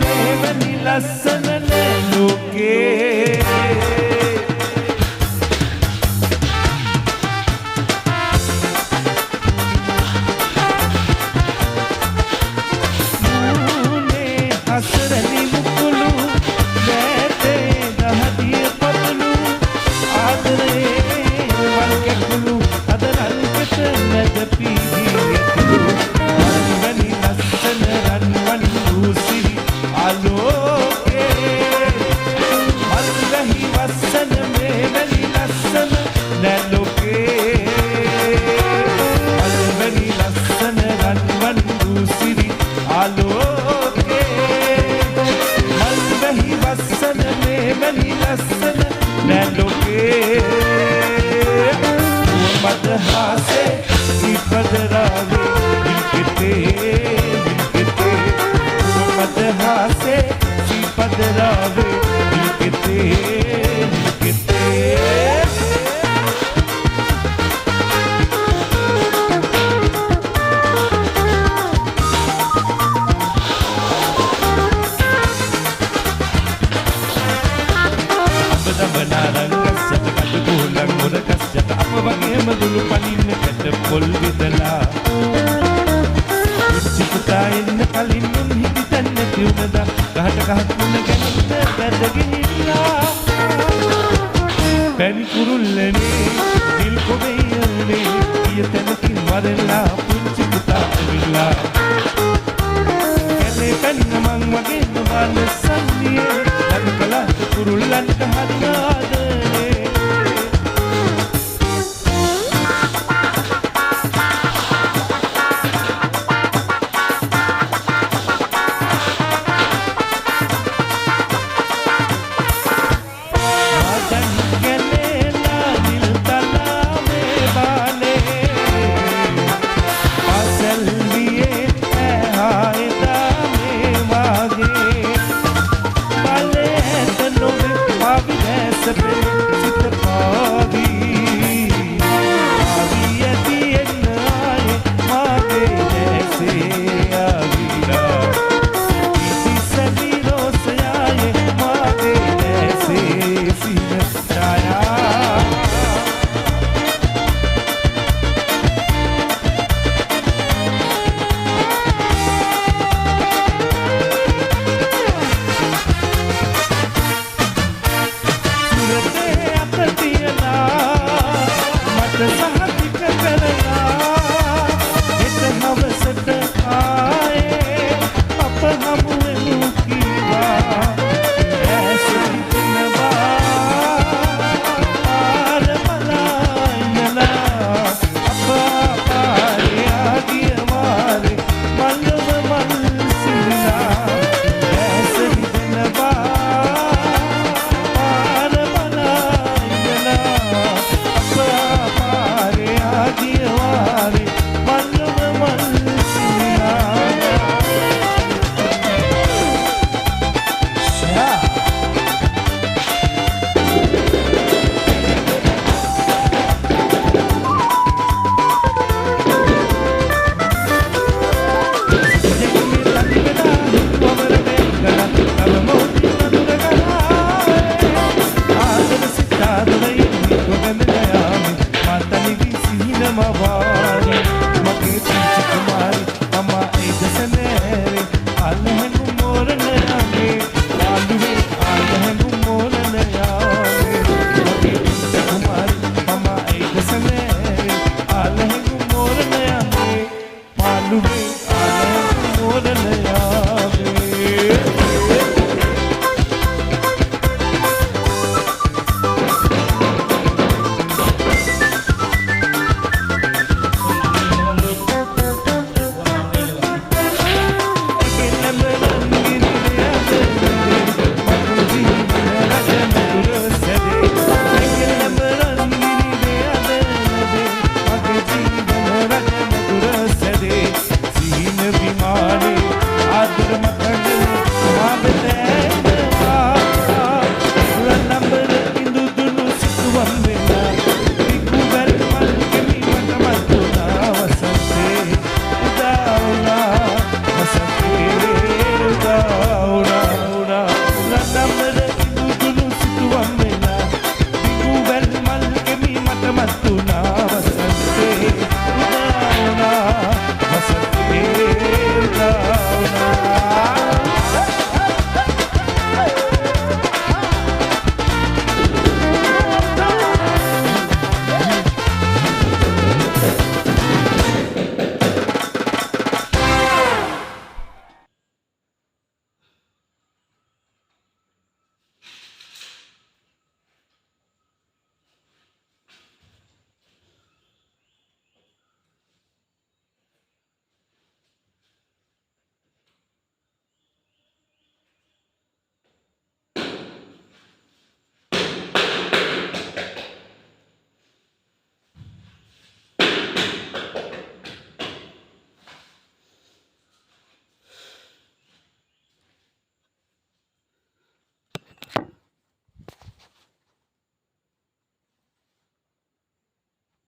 මෙවැනි ලස්සන නෑ ලෝකේ හසරනි මුකුළු බෑතේ දහදිය පතුළු ආදරේ වල්කැකුළු අද රල්කෙත නැද පීදියතුළු රන්වැනි ලස්සන රන්වන් රූසිරි ආලෝකේ මල්ගහි වස්සන මෙවැනි ලස්සන නැලෝකේ මල්වැනි ලස්සන රන්වන් රූසිරි ආලෝකේ වස්සන මෙවැනි ලස්සන නැලෝකේ මදහාසේ ඉපදරාවේ විල්කෙතේ මදහාසේ ඉපදරාවේ විල්කෙතේ බනාරංගස්සට කඩ ගෝලක් මොරකස්සට අප වගේම දුළු පනින්න කැට පොල් විදලා පුංචි පුතා එන්න කලින් උන් හිටිතන් නැති උනදා ගහට ගහක් මුණ ගැනීම බැඳ ගිහිල්ලා පැණි කුරුල්ලනේ නිල් කොබෙයනේ ගිය තැනකින් වරලා පුංචි පුතා ඇවිල්ලා කැලේ පැන්න මං වගේම වන්න සන්නියේ ලඟ කළා කුරුල්ලන්ට හරියාද